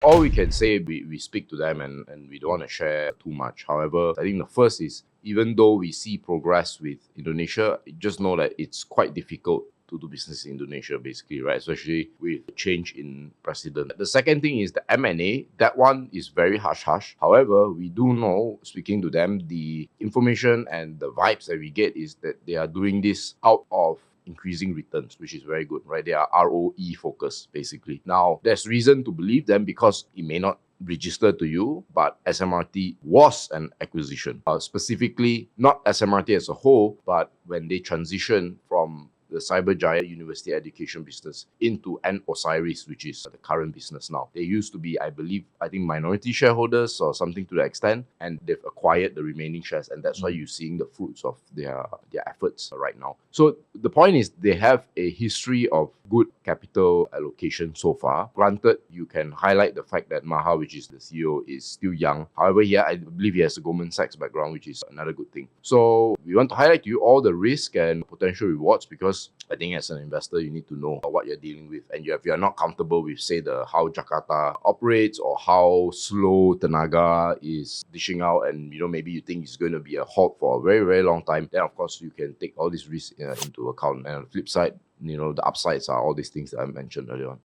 all we can say, we speak to them and we don't want to share too much. However, I think the first is, even though we see progress with Indonesia, just know that it's quite difficult to do business in Indonesia, basically, right? Especially with change in president. The second thing is the M&A. That one is very hush-hush. However, we do know, speaking to them, the information and the vibes that we get is that they are doing this out of increasing returns, which is very good, right? They are ROE focused, basically. Now, there's reason to believe them because it may not register to you, but SMRT was an acquisition. Specifically, not SMRT as a whole, but when they transition from the cyber giant university education business into an Osiris, which is the current business now. They used to be, I think minority shareholders or something to that extent, and they've acquired the remaining shares, and that's why you're seeing the fruits of their efforts right now. So the point is, they have a history of good capital allocation so far. Granted, you can highlight the fact that Maha, which is the CEO, is still young. However, I believe he has a Goldman Sachs background, which is another good thing. So we want to highlight to you all the risk and potential rewards, because I think as an investor, you need to know what you're dealing with. And if you're not comfortable with, say, how Jakarta operates or how slow Tenaga is dishing out, and maybe you think it's going to be a halt for a very, very long time, then of course you can take all these risks into account. And on the flip side, the upsides are all these things that I mentioned earlier on.